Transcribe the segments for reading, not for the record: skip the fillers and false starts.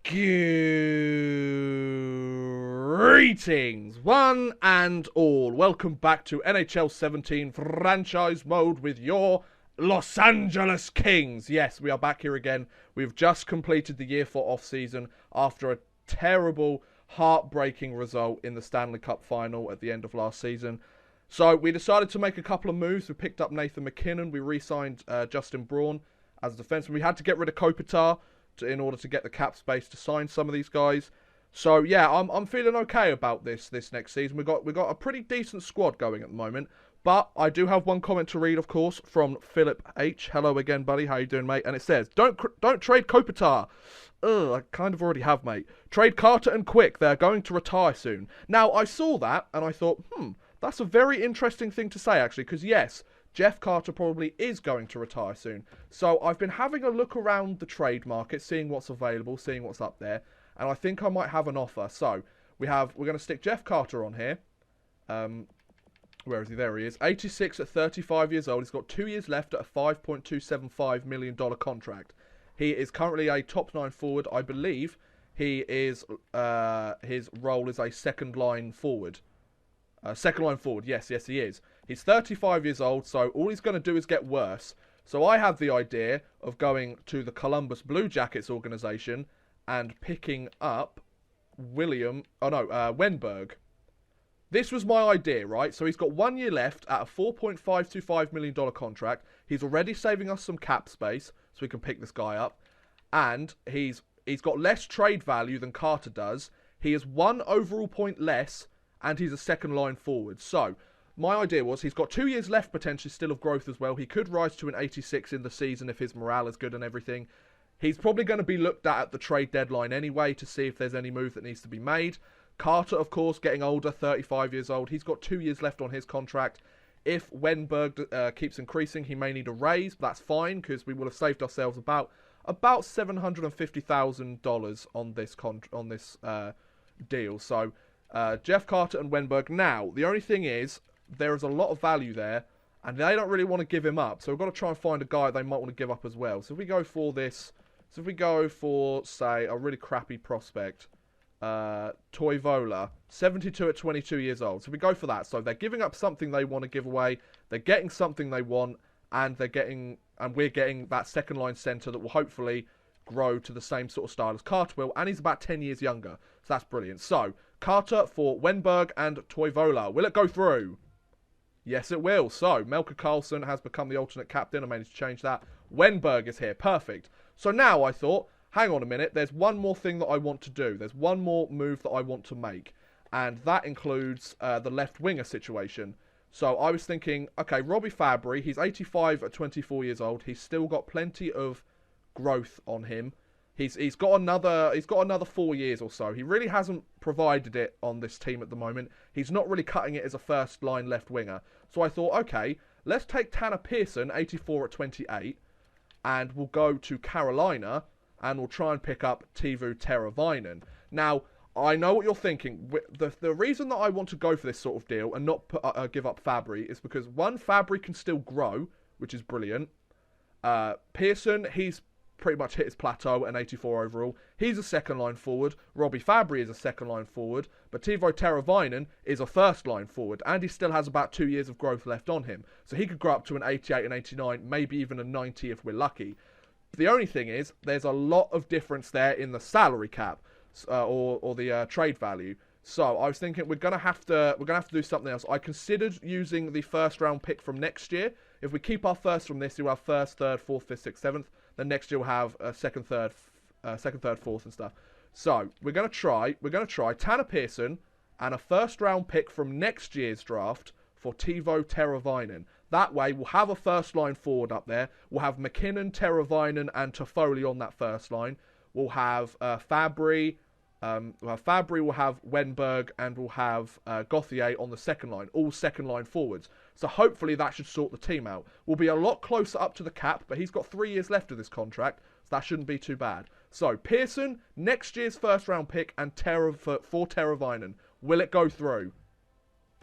Greetings, one and all. Welcome back to NHL 17 franchise mode with your Los Angeles Kings. Yes, we are back here again. We've just completed the year 4 off-season after a terrible, heartbreaking result in the Stanley Cup final at the end of last season. So we decided to make a couple of moves. We picked up Nathan McKinnon. We re-signed Justin Braun as a defenseman. We had to get rid of Kopitar in order to get the cap space to sign some of these guys. So yeah, I'm feeling okay about this next season. We got a pretty decent squad going at the moment. But I do have one comment to read, of course, from Philip H. Hello again, buddy. How you doing, mate? And it says, don't trade Kopitar. Ugh, I kind of already have, mate. Trade Carter and Quick. They're going to retire soon. Now, I saw that and I thought, that's a very interesting thing to say, actually, because yes, Jeff Carter probably is going to retire soon. So I've been having a look around the trade market, seeing what's available, seeing what's up there, and I think I might have an offer. So we're going to stick Jeff Carter on here. Where is he? There he is. 86 at 35 years old. He's got 2 years left at a $5.275 million contract. He is currently a top 9 forward. I believe he is. His role is a second line forward. Second line forward, yes, he is. He's 35 years old, so all he's going to do is get worse. So I have the idea of going to the Columbus Blue Jackets organization and picking up Wenberg. This was my idea, right? So he's got 1 year left at a $4.525 million contract. He's already saving us some cap space, so we can pick this guy up. And he's got less trade value than Carter does. He is 1 overall point less, and he's a second line forward. So my idea was he's got 2 years left potentially still of growth as well. He could rise to an 86 in the season if his morale is good and everything. He's probably going to be looked at the trade deadline anyway to see if there's any move that needs to be made. Carter, of course, getting older, 35 years old. He's got 2 years left on his contract. If Wenberg keeps increasing, he may need a raise. But that's fine because we will have saved ourselves about $750,000 on this deal. So Jeff Carter and Wenberg. Now, the only thing is, there is a lot of value there, and they don't really want to give him up. So we've got to try and find a guy they might want to give up as well. So if we go for say, a really crappy prospect, Toivola, 72 at 22 years old. So we go for that. So they're giving up something they want to give away. They're getting something they want, and we're getting that second line center that will hopefully grow to the same sort of style as Carter will, and he's about 10 years younger. So that's brilliant. So Carter for Wenberg and Toivola. Will it go through? Yes, it will. So Melker Karlsson has become the alternate captain. I managed to change that. Wenberg is here. Perfect. So now I thought, hang on a minute, there's one more thing that I want to do. There's one more move that I want to make. And that includes the left winger situation. So I was thinking, okay, Robbie Fabry, he's 85 at 24 years old. He's still got plenty of growth on him. He's got another 4 years or so. He really hasn't provided it on this team at the moment. He's not really cutting it as a first line left winger. So I thought, okay, let's take Tanner Pearson, 84 at 28, and we'll go to Carolina and we'll try and pick up Teuvo Teravainen. Now, I know what you're thinking. The reason that I want to go for this sort of deal and not give up Fabry is because, one, Fabry can still grow, which is brilliant. Pearson, he's pretty much hit his plateau at an 84 overall. He's a second line forward. Robbie Fabry is a second line forward. But Teuvo Teravainen is a first line forward. And he still has about 2 years of growth left on him. So he could grow up to an 88 and 89, maybe even a 90 if we're lucky. The only thing is, there's a lot of difference there in the salary cap or the trade value. So I was thinking we're gonna have to do something else. I considered using the first round pick from next year. If we keep our first from this, we'll have first, third, fourth, fifth, sixth, seventh. Then next year we'll have second, third, fourth, and stuff. So we're gonna try Tanner Pearson and a first round pick from next year's draft for Teuvo Teravainen. That way, we'll have a first-line forward up there. We'll have McKinnon, Teravainen, and Toffoli on that first line. We'll have Fabry. We'll have Wenberg, and we'll have Gauthier on the second line. All second-line forwards. So hopefully that should sort the team out. We'll be a lot closer up to the cap, but he's got 3 years left of this contract, so that shouldn't be too bad. So Pearson, next year's first-round pick, and for Teravainen. Will it go through?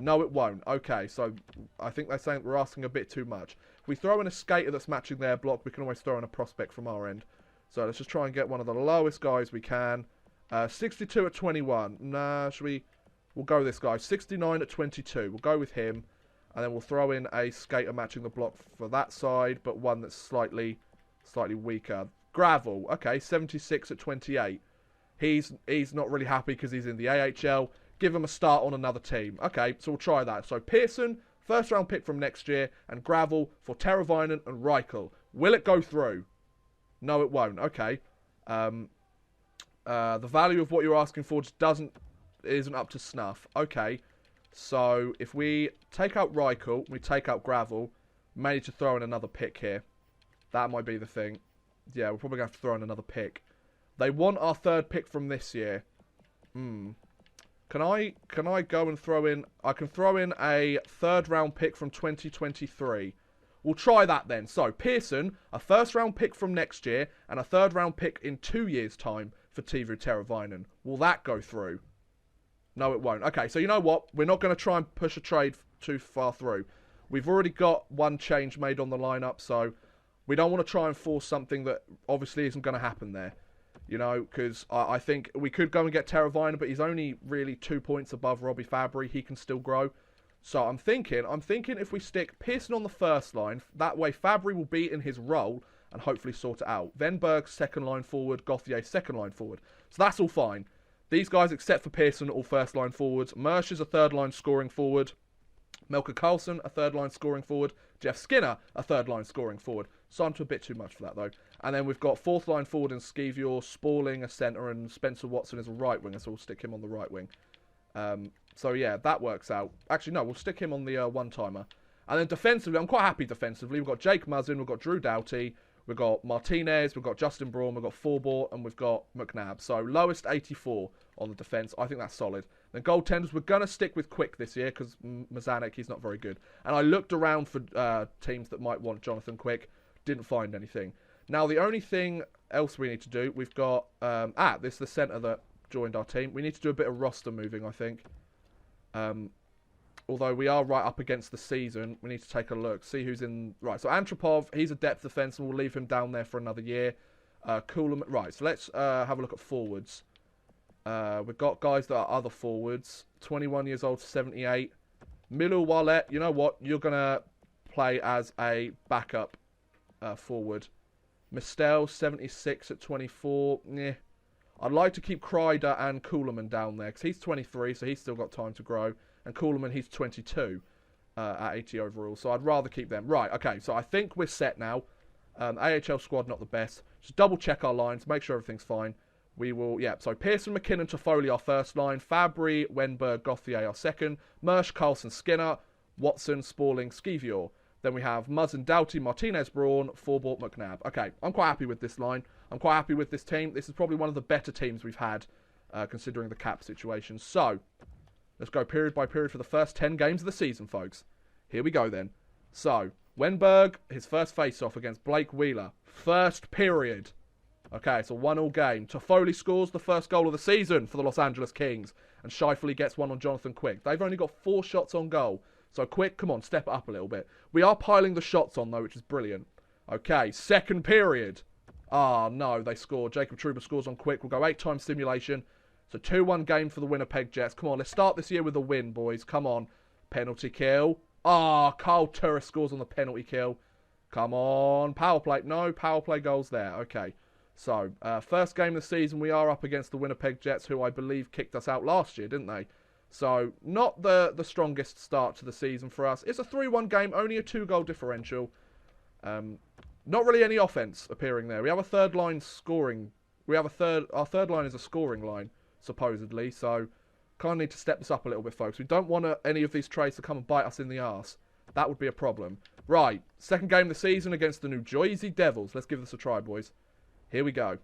No, it won't. Okay, so I think they're saying we're asking a bit too much. If we throw in a skater that's matching their block, we can always throw in a prospect from our end. So let's just try and get one of the lowest guys we can. 62 at 21. Nah, we'll go with this guy. 69 at 22. We'll go with him. And then we'll throw in a skater matching the block for that side, but one that's slightly weaker. Gravel. Okay, 76 at 28. He's not really happy because he's in the AHL. Give him a start on another team. Okay, so we'll try that. So Pearson, first round pick from next year, and Gravel for Teravainen and Reichel. Will it go through? No, it won't. Okay. The value of what you're asking for just isn't up to snuff. Okay. So if we take out Reichel, we take out Gravel, may need to throw in another pick here. That might be the thing. Yeah, we're probably going to have to throw in another pick. They want our third pick from this year. Can I go and throw in... I can throw in a third round pick from 2023. We'll try that then. So, Pearson, a first round pick from next year, and a third round pick in 2 years' time for Teuvo Teravainen. Will that go through? No, it won't. Okay, so you know what? We're not going to try and push a trade too far through. We've already got one change made on the lineup, so we don't want to try and force something that obviously isn't going to happen there. You know, because I think we could go and get Teravainen, but he's only really 2 points above Robbie Fabry. He can still grow. So I'm thinking if we stick Pearson on the first line, that way Fabry will be in his role and hopefully sort it out. Venberg, second line forward. Gauthier, second line forward. So that's all fine. These guys, except for Pearson, all first line forwards. Mersch is a third line scoring forward. Melker Karlsson, a third line scoring forward. Jeff Skinner, a third line scoring forward. Signed to a bit too much for that, though. And then we've got fourth line forward in Skeevior, Spalling, a centre, and Spencer Watson is a right winger, so we'll stick him on the right wing. So yeah, that works out. Actually, no, we'll stick him on the one-timer. And then defensively, I'm quite happy defensively. We've got Jake Muzzin, we've got Drew Doughty, we've got Martinez, we've got Justin Braun, we've got Forbort, and we've got McNabb. So lowest 84 on the defence. I think that's solid. Then goaltenders, we're going to stick with Quick this year because Mazanek, he's not very good. And I looked around for teams that might want Jonathan Quick. Didn't find anything. Now, the only thing else we need to do, we've got... this is the centre that joined our team. We need to do a bit of roster moving, I think. Although we are right up against the season, we need to take a look, see who's in... Right, so Antropov, he's a depth defenseman. We'll leave him down there for another year. Coolum, right, so let's have a look at forwards. We've got guys that are other forwards. 21 years old to 78. Milu Wallet, you know what? You're going to play as a backup forward. Mistel, 76 at 24. Yeah. I'd like to keep Kreider and Kuhlman down there because he's 23, so he's still got time to grow. And Kuhlman, he's 22 at 80 overall, so I'd rather keep them. Right, okay, so I think we're set now. AHL squad, not the best. Just double check our lines, make sure everything's fine. We will, yeah, so Pearson, McKinnon, Toffoli, our first line. Fabry, Wenberg, Gauthier, our second. Mersch, Karlsson, Skinner, Watson, Spalling, Skeevior. Then we have Muzzin, Doughty, Martinez, Braun, Forbort, McNabb. Okay, I'm quite happy with this line. I'm quite happy with this team. This is probably one of the better teams we've had, considering the cap situation. So, let's go period by period for the first 10 games of the season, folks. Here we go, then. So, Wenberg, his first face-off against Blake Wheeler. First period. Okay, it's a 1-1 game. Toffoli scores the first goal of the season for the Los Angeles Kings. And Scheifele gets one on Jonathan Quick. They've only got 4 shots on goal. So Quick, come on, step it up a little bit. We are piling the shots on, though, which is brilliant. Okay, second period. No, they scored. Jacob Trouba scores on Quick. We'll go 8-time simulation. It's a 2-1 game for the Winnipeg Jets. Come on, let's start this year with a win, boys. Come on. Penalty kill. Carl Turris scores on the penalty kill. Come on. Power play. No, power play goals there. Okay. So, first game of the season, we are up against the Winnipeg Jets, who I believe kicked us out last year, didn't they? So, not the strongest start to the season for us. It's a 3-1 game, only a 2-goal differential. Not really any offense appearing there. We have a third line scoring. Our third line is a scoring line, supposedly. So, kind of need to step this up a little bit, folks. We don't want any of these trades to come and bite us in the arse. That would be a problem. Right, second game of the season against the New Jersey Devils. Let's give this a try, boys. Here we go.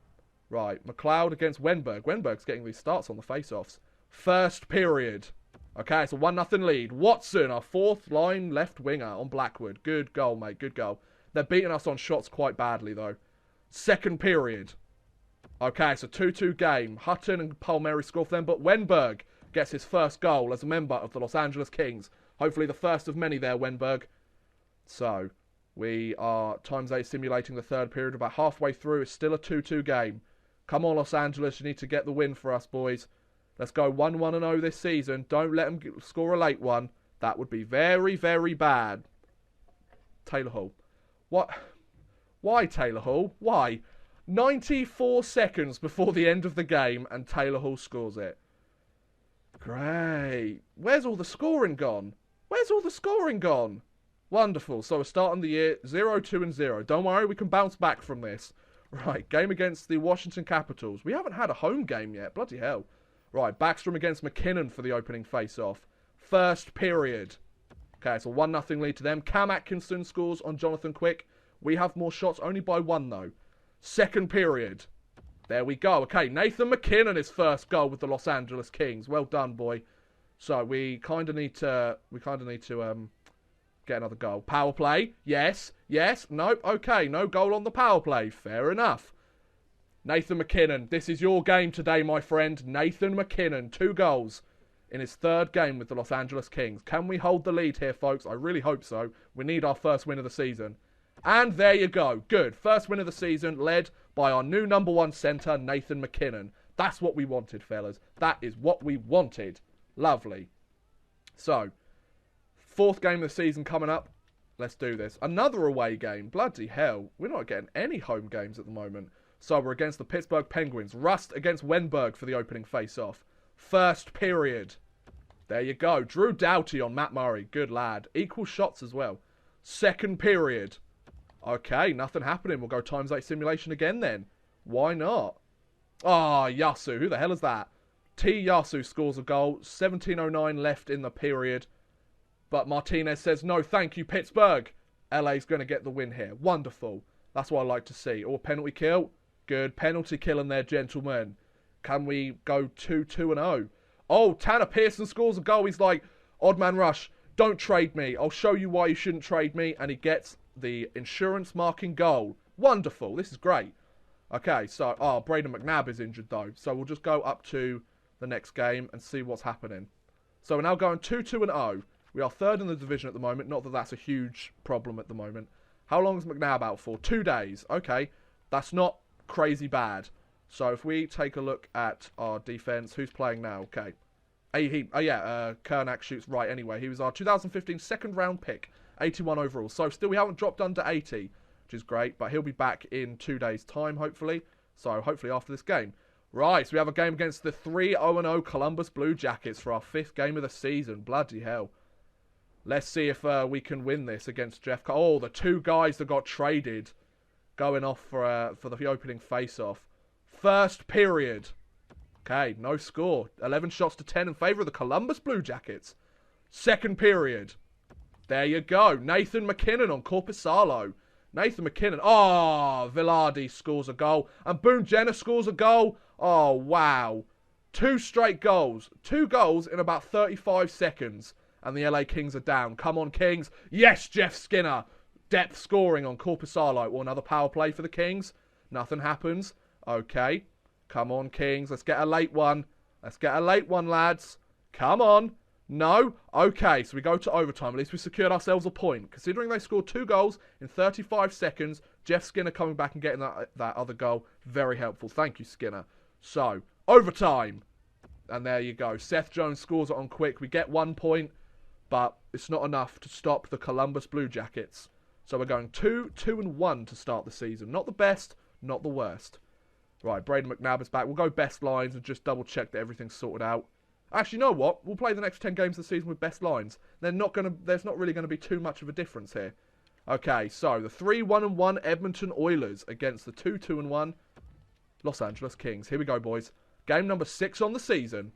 Right, McLeod against Wenberg. Wenberg's getting these starts on the face-offs. First period. Okay, it's a 1-0 lead. Watson, our fourth line left winger on Blackwood. Good goal, mate. Good goal. They're beating us on shots quite badly, though. Second period. Okay, it's a 2-2 game. Hutton and Palmieri score for them, but Wenberg gets his first goal as a member of the Los Angeles Kings. Hopefully the first of many there, Wenberg. So, We are times 8 simulating the third period. About halfway through. It's still a 2-2 game. Come on, Los Angeles. You need to get the win for us, boys. Let's go 1-1-0 this season. Don't let them score a late one. That would be very, very bad. Taylor Hall. What? Why Taylor Hall? Why? 94 seconds before the end of the game and Taylor Hall scores it. Great. Where's all the scoring gone? Where's all the scoring gone? Wonderful. So we're starting the year 0-2-0. Don't worry, we can bounce back from this. Right, game against the Washington Capitals. We haven't had a home game yet. Bloody hell. Right, Backstrom against McKinnon for the opening face-off. First period. Okay, it's a 1-0 lead to them. Cam Atkinson scores on Jonathan Quick. We have more shots, only by 1 though. Second period. There we go. Okay, Nathan McKinnon, his first goal with the Los Angeles Kings. Well done, boy. So we kind of need to get another goal. Power play. Yes. Yes. Nope. Okay, no goal on the power play. Fair enough. Nathan McKinnon, this is your game today, my friend. Nathan McKinnon, 2 goals in his third game with the Los Angeles Kings. Can we hold the lead here, folks? I really hope so. We need our first win of the season. And there you go. Good. First win of the season, led by our new number 1 centre, Nathan McKinnon. That's what we wanted, fellas. That is what we wanted. Lovely. So, 4th game of the season coming up. Let's do this. Another away game. Bloody hell. We're not getting any home games at the moment. So we're against the Pittsburgh Penguins. Rust against Wenberg for the opening face-off. First period. There you go. Drew Doughty on Matt Murray. Good lad. Equal shots as well. Second period. Okay, nothing happening. We'll go times 8 simulation again then. Why not? Ah, Yasu. Who the hell is that? T. Yasu scores a goal. 17:09 left in the period. But Martinez says, no, thank you, Pittsburgh. LA's going to get the win here. Wonderful. That's what I like to see. Or penalty kill. Good penalty kill in there, gentlemen. Can we go 2-2-0? Oh, Tanner Pearson scores a goal. He's like, odd man rush, don't trade me. I'll show you why you shouldn't trade me. And he gets the insurance marking goal. Wonderful. This is great. Okay, so, Braden McNabb is injured though. So we'll just go up to the next game and see what's happening. So we're now going 2-2-0. We are 3rd in the division at the moment. Not that that's a huge problem at the moment. How long is McNabb out for? 2 days. Okay, that's not crazy bad. So if we take a look at our defense, who's playing now? Okay. Kernack shoots right anyway. He was our 2015 second round pick, 81 overall. So still we haven't dropped under 80, which is great, but he'll be back in 2 days' time, hopefully. So hopefully after this game. Right, so we have a game against the 3-0-0 Columbus Blue Jackets for our 5th game of the season. Bloody hell. Let's see if we can win this against Jeff. Oh, the 2 guys that got traded going off for the opening face-off. First period. Okay, no score. 11 shots to 10 in favour of the Columbus Blue Jackets. Second period. There you go. Nathan McKinnon on Corpusalo. Nathan McKinnon. Oh, Villardi scores a goal. And Boone Jenner scores a goal. Oh, wow. 2 straight goals. 2 goals in about 35 seconds. And the LA Kings are down. Come on, Kings. Yes, Jeff Skinner. Depth scoring on Corpusalo. Or another power play for the Kings. Nothing happens. Okay. Come on, Kings. Let's get a late one. Let's get a late one, lads. Come on. No? Okay, so we go to overtime. At least we secured ourselves a point. Considering they scored 2 goals in 35 seconds, Jeff Skinner coming back and getting that other goal. Very helpful. Thank you, Skinner. So, overtime. And there you go. Seth Jones scores it on quick. We get 1 point. But it's not enough to stop the Columbus Blue Jackets. So we're going 2-2-1 to start the season. Not the best, not the worst. Right, Braden McNabb is back. We'll go best lines and just double check that everything's sorted out. Actually, you know what? We'll play the next 10 games of the season with best lines. There's not really going to be too much of a difference here. Okay, so the 3-1-1 Edmonton Oilers against the 2-2-1 Los Angeles Kings. Here we go, boys. Game number 6 on the season.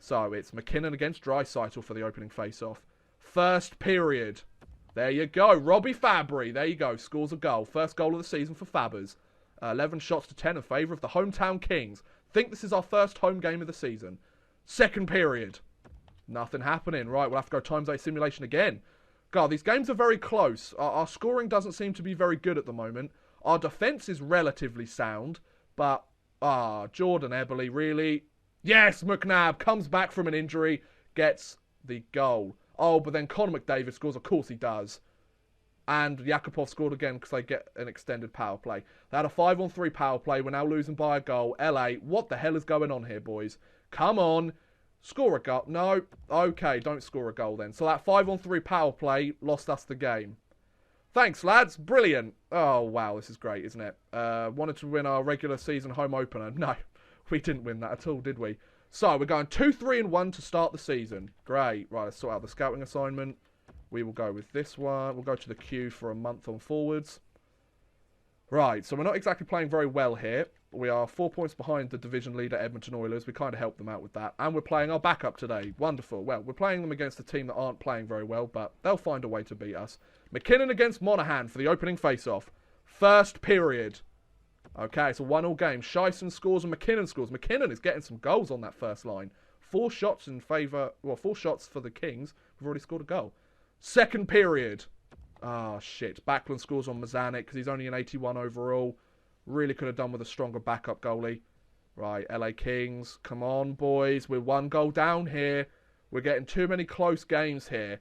So it's McKinnon against Draisaitl for the opening face-off. First period. There you go. Robbie Fabry. There you go. Scores a goal. First goal of the season for Fabbers. 11 shots to 10 in favour of the hometown Kings. Think this is our first home game of the season. Second period. Nothing happening. Right, we'll have to go times 8 simulation again. God, these games are very close. Our scoring doesn't seem to be very good at the moment. Our defence is relatively sound. But, Jordan Eberle, really? Yes, McNabb comes back from an injury, gets the goal. Oh, but then Connor McDavid scores. Of course he does. And Yakupov scored again because they get an extended power play. They had a 5-on-3 power play. We're now losing by a goal. LA, what the hell is going on here, boys? Come on. Score a goal. No. Okay, don't score a goal then. So that 5-on-3 power play lost us the game. Thanks, lads. Brilliant. Oh, wow. This is great, isn't it? Wanted to win our regular season home opener. No, we didn't win that at all, did we? So we're going 2-3-1 to start the season. Great. Right, let's sort out the scouting assignment. We will go with this one. We'll go to the queue for a month on forwards. Right, so we're not exactly playing very well here. We are 4 points behind the division leader, Edmonton Oilers. We kind of helped them out with that. And we're playing our backup today. Wonderful. Well, we're playing them against a team that aren't playing very well, but they'll find a way to beat us. McKinnon against Monahan for the opening face-off. First period. Okay, it's a 1-1 game. Scheisen scores and McKinnon scores. McKinnon is getting some goals on that first line. 4 shots in favour... Well, 4 shots for the Kings. We've already scored a goal. Second period. Ah, shit. Backlund scores on Mazanik because he's only an 81 overall. Really could have done with a stronger backup goalie. Right, LA Kings. Come on, boys. We're 1 goal down here. We're getting too many close games here.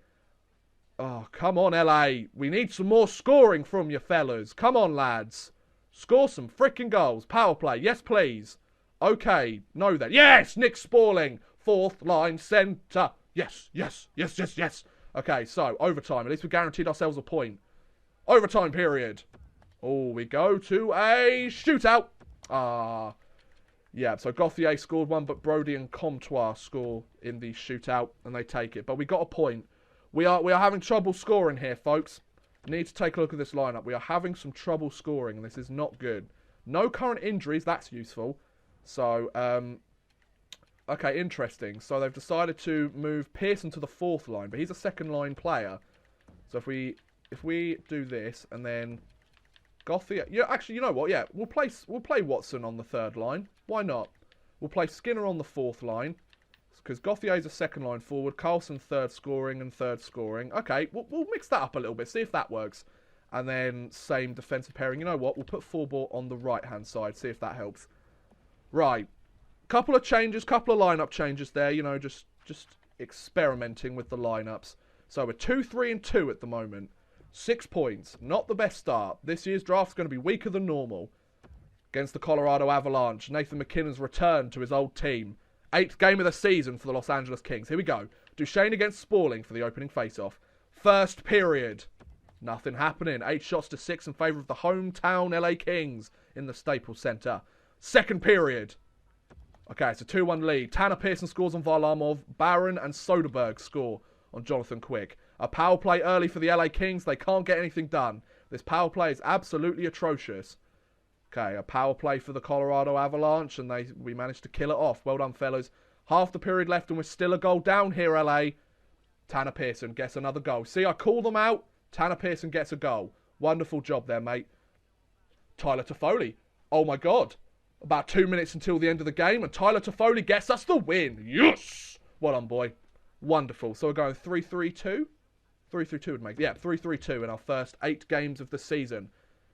Oh, come on, LA. We need some more scoring from you fellas. Come on, lads. Score some freaking goals. Power play. Yes, please. Okay. No, then. Yes! Nick Spaulding. 4th line centre. Yes, yes, yes, yes, yes. Okay, so, overtime. At least we guaranteed ourselves a point. Overtime period. Oh, we go to a shootout. Ah. Yeah, so Gauthier scored one, but Brody and Comtois score in the shootout, and they take it. But we got a point. We are having trouble scoring here, folks. Need to take a look at this lineup. We are having some trouble scoring, and this is not good. No current injuries. That's useful. So, okay, interesting. So they've decided to move Pearson to the 4th line, but he's a 2nd line player. So if we do this and then Gauthier, yeah, actually, you know what? Yeah, we'll play Watson on the 3rd line. Why not? We'll play Skinner on the 4th line because Gauthier's a 2nd line forward. Carlson 3rd scoring and 3rd scoring. Okay, we'll mix that up a little bit. See if that works. And then same defensive pairing. You know what? We'll put Forbort on the right-hand side. See if that helps. Right. Couple of changes, couple of lineup changes there. You know, just experimenting with the lineups. So we're 2-3-2 at the moment. 6 points. Not the best start. This year's draft's going to be weaker than normal. Against the Colorado Avalanche. Nathan McKinnon's returned to his old team. 8th game of the season for the Los Angeles Kings. Here we go. Duchesne against Spaulding for the opening face-off. First period. Nothing happening. 8 shots to 6 in favour of the hometown LA Kings in the Staples Center. Second period. Okay, it's a 2-1 lead. Tanner Pearson scores on Varlamov. Barron and Soderberg score on Jonathan Quick. A power play early for the LA Kings. They can't get anything done. This power play is absolutely atrocious. Okay, a power play for the Colorado Avalanche, and we managed to kill it off. Well done, fellas. Half the period left, and we're still a goal down here, LA. Tanner Pearson gets another goal. See, I call them out. Tanner Pearson gets a goal. Wonderful job there, mate. Tyler Toffoli. Oh, my God. About 2 minutes until the end of the game, and Tyler Toffoli gets us the win. Yes! Well done, boy. Wonderful. So we're going 3-3-2? 3-3-2 would make... Yeah, 3-3-2 in our first 8 games of the season.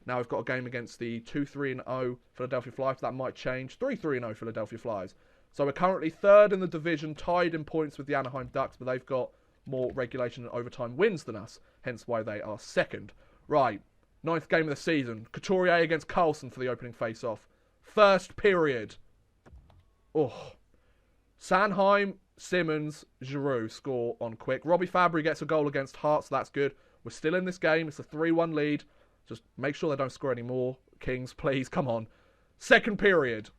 Now we've got a game against the 2-3-0 Philadelphia Flyers. That might change. 3-3-0 Philadelphia Flyers. So we're currently 3rd in the division, tied in points with the Anaheim Ducks, but they've got more regulation and overtime wins than us, hence why they are 2nd. Right, 9th game of the season. Couturier against Carlson for the opening face-off. First period. Oh. Sanheim, Simmons, Giroux score on Quick. Robbie Fabry gets a goal against Hart, so that's good. We're still in this game. It's a 3-1 lead. Just make sure they don't score any more. Kings, please, come on. Second period.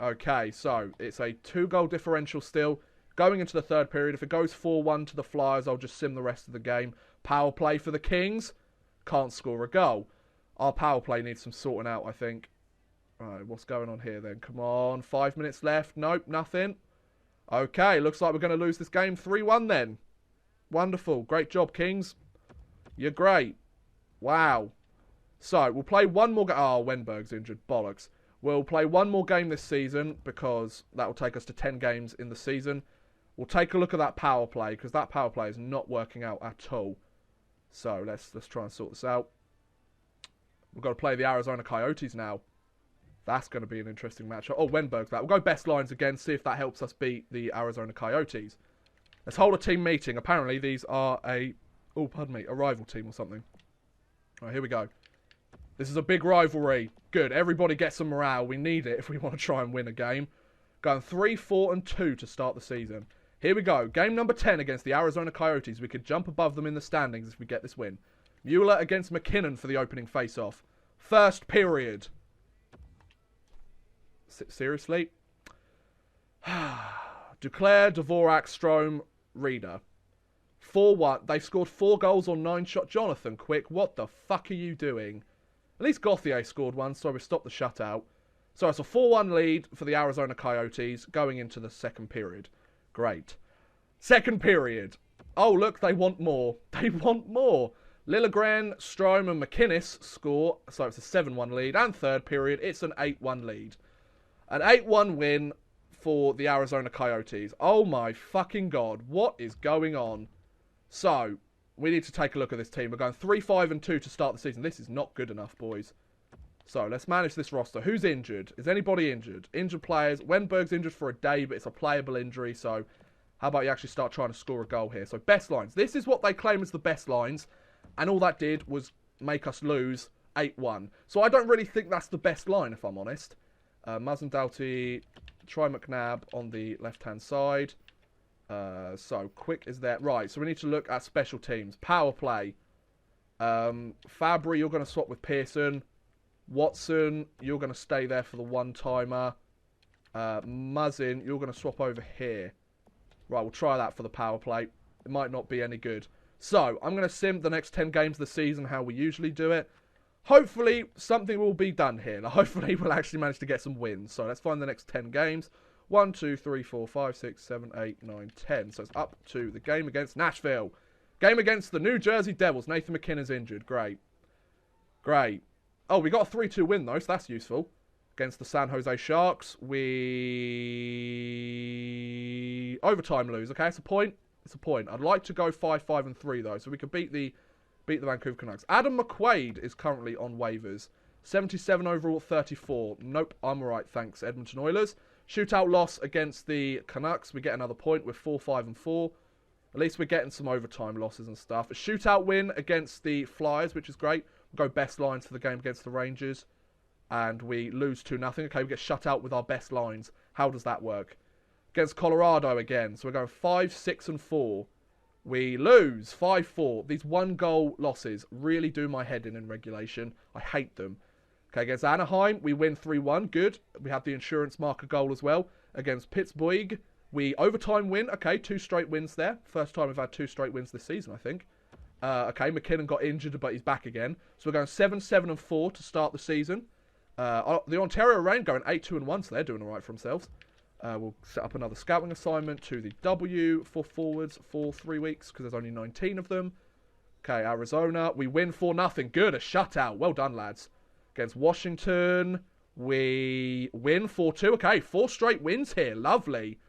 Okay, so it's a 2-goal differential still. Going into the 3rd period, if it goes 4-1 to the Flyers, I'll just sim the rest of the game. Power play for the Kings. Can't score a goal. Our power play needs some sorting out, I think. Alright, what's going on here then? Come on, 5 minutes left. Nope, nothing. Okay, looks like we're going to lose this game 3-1 then. Wonderful. Great job, Kings. You're great. Wow. So, we'll play one more game. Oh, Wenberg's injured. Bollocks. We'll play one more game this season because that will take us to 10 games in the season. We'll take a look at that power play because that power play is not working out at all. So, let's try and sort this out. We've got to play the Arizona Coyotes now. That's going to be an interesting matchup. Oh, Wenberg's back. We'll go best lines again, see if that helps us beat the Arizona Coyotes. Let's hold a team meeting. Apparently, these are a rival team or something. All right, here we go. This is a big rivalry. Good. Everybody get some morale. We need it if we want to try and win a game. Going 3, 4, and 2 to start the season. Here we go. Game number 10 against the Arizona Coyotes. We could jump above them in the standings if we get this win. Mueller against McKinnon for the opening face-off. First period. Seriously? Duclair, Dvorak, Strome, Reeder. 4-1. They've scored 4 goals on 9 shots. Jonathan Quick, what the fuck are you doing? At least Gauthier scored one, so we stopped the shutout. So it's a 4-1 lead for the Arizona Coyotes going into the second period. Great. Second period. Oh, look, they want more. They want more. Liljegren, Strome, and McInnes score, so it's a 7-1 lead. And third period, it's an 8-1 lead. An 8-1 win for the Arizona Coyotes. Oh my fucking God, what is going on? So, we need to take a look at this team. We're going 3, 5, and 2 to start the season. This is not good enough, boys. So, let's manage this roster. Who's injured? Is anybody injured? Injured players. Wenberg's injured for a day, but it's a playable injury, so how about you actually start trying to score a goal here? So, best lines. This is what they claim as the best lines, and all that did was make us lose 8-1. So, I don't really think that's the best line, if I'm honest. Mazen Doughty, Troy McNabb on the left-hand side. So, Quick is there. Right, so we need to look at special teams. Power play. Fabry, you're going to swap with Pearson. Watson, you're going to stay there for the one-timer. Muzzin, you're going to swap over here. Right, we'll try that for the power play. It might not be any good. So, I'm going to sim the next 10 games of the season how we usually do it. Hopefully, something will be done here. Now, hopefully, we'll actually manage to get some wins. So, let's find the next 10 games. 1, 2, 3, 4, 5, 6, 7, 8, 9, 10. So, it's up to the game against Nashville. Game against the New Jersey Devils. Nathan McKinnon's injured. Great. Great. Oh, we got a 3-2 win, though, so that's useful. Against the San Jose Sharks. We overtime lose. Okay, it's a point. It's a point. I'd like to go 5, 5, and 3, though, so we could beat the Vancouver Canucks. Adam McQuaid is currently on waivers. 77 overall, 34. Nope, I'm alright, thanks. Edmonton Oilers. Shootout loss against the Canucks. We get another point with 4, 5, and 4. At least we're getting some overtime losses and stuff. A shootout win against the Flyers, which is great. We'll go best lines for the game against the Rangers. And we lose 2-0. Okay, we get shut out with our best lines. How does that work? Against Colorado again. So we're going 5, 6, and 4. We lose 5-4. These 1-goal losses really do my head in regulation. I hate them. Okay, against Anaheim, we win 3-1. Good. We have the insurance marker goal as well. Against Pittsburgh, we overtime win. Okay, 2 straight wins there. First time we've had 2 straight wins this season, I think. Okay, McKinnon got injured, but he's back again. So we're going 7, 7, and 4 to start the season. The Ontario Reign going 8, 2, and 1, so they're doing all right for themselves. We'll set up another scouting assignment to the W for forwards for 3 weeks because there's only 19 of them. Okay, Arizona. We win 4-0. Good, a shutout. Well done, lads. Against Washington, we win 4-2. Okay, 4 straight wins here. Lovely.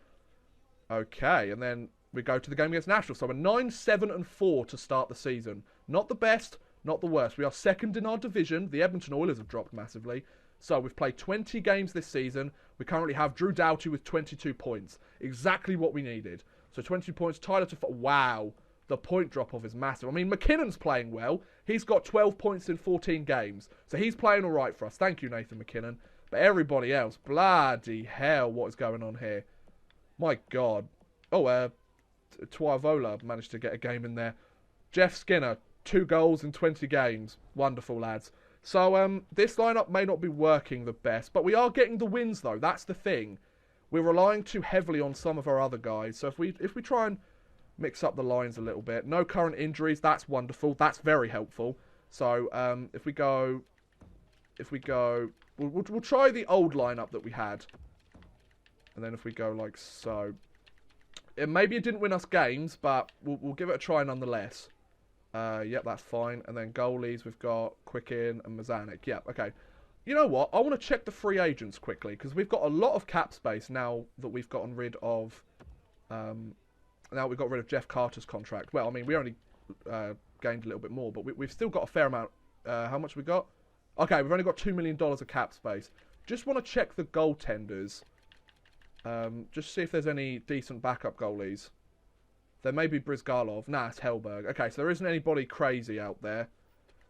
Okay, and then we go to the game against Nashville. So we're 9, 7, and 4 to start the season. Not the best, not the worst. We are second in our division. The Edmonton Oilers have dropped massively. So we've played 20 games this season. We currently have Drew Doughty with 22 points. Exactly what we needed. So 22 points. Tyler to... Wow. The point drop-off is massive. I mean, McKinnon's playing well. He's got 12 points in 14 games. So he's playing all right for us. Thank you, Nathan McKinnon. But everybody else, bloody hell, what is going on here? My God. Oh, Tuavola managed to get a game in there. Jeff Skinner, 2 goals in 20 games. Wonderful, lads. So, this lineup may not be working the best, but we are getting the wins, though. That's the thing. We're relying too heavily on some of our other guys. So, if we try and mix up the lines a little bit. No current injuries. That's wonderful. That's very helpful. So, if we go... We'll try the old lineup that we had. And then if we go like so... maybe it didn't win us games, but we'll give it a try nonetheless. Yep, that's fine. And then goalies, we've got Quicken and Mazanik. Yep, okay. You know what? I want to check the free agents quickly, because we've got a lot of cap space now that we've gotten rid of... now we've got rid of Jeff Carter's contract. Well, I mean, we only gained a little bit more, but we've still got a fair amount. How much we got? Okay, we've only got $2 million of cap space. Just want to check the goaltenders. Just see if there's any decent backup goalies. There may be Brizgalov. Nah, it's Hellberg. Okay, so there isn't anybody crazy out there.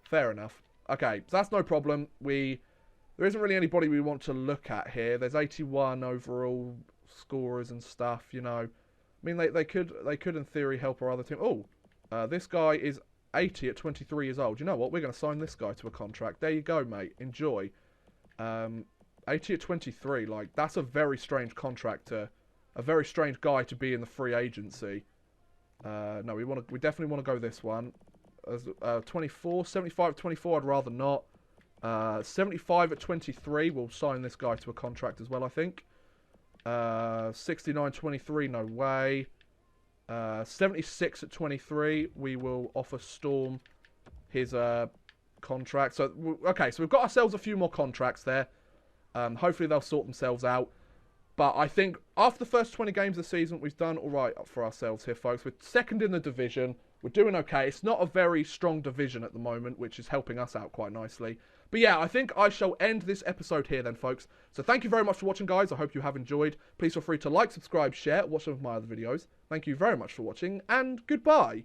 Fair enough. Okay, so that's no problem. There isn't really anybody we want to look at here. There's 81 overall scorers and stuff, you know. I mean, they could in theory help our other team. Oh, this guy is 80 at 23 years old. You know what? We're going to sign this guy to a contract. There you go, mate. Enjoy. 80 at 23, like, that's a very strange contract a very strange guy to be in the free agency. No, we definitely want to go this one. 24, 75 at 24, I'd rather not. 75 at 23, we'll sign this guy to a contract as well, I think. 69 23, no way. 76 at 23, we will offer Storm his contract. So, okay, so we've got ourselves a few more contracts there. Hopefully they'll sort themselves out. But I think after the first 20 games of the season, we've done all right for ourselves here, folks. We're second in the division. We're doing okay. It's not a very strong division at the moment, which is helping us out quite nicely. But yeah, I think I shall end this episode here then, folks. So thank you very much for watching, guys. I hope you have enjoyed. Please feel free to like, subscribe, share, watch some of my other videos. Thank you very much for watching, and goodbye.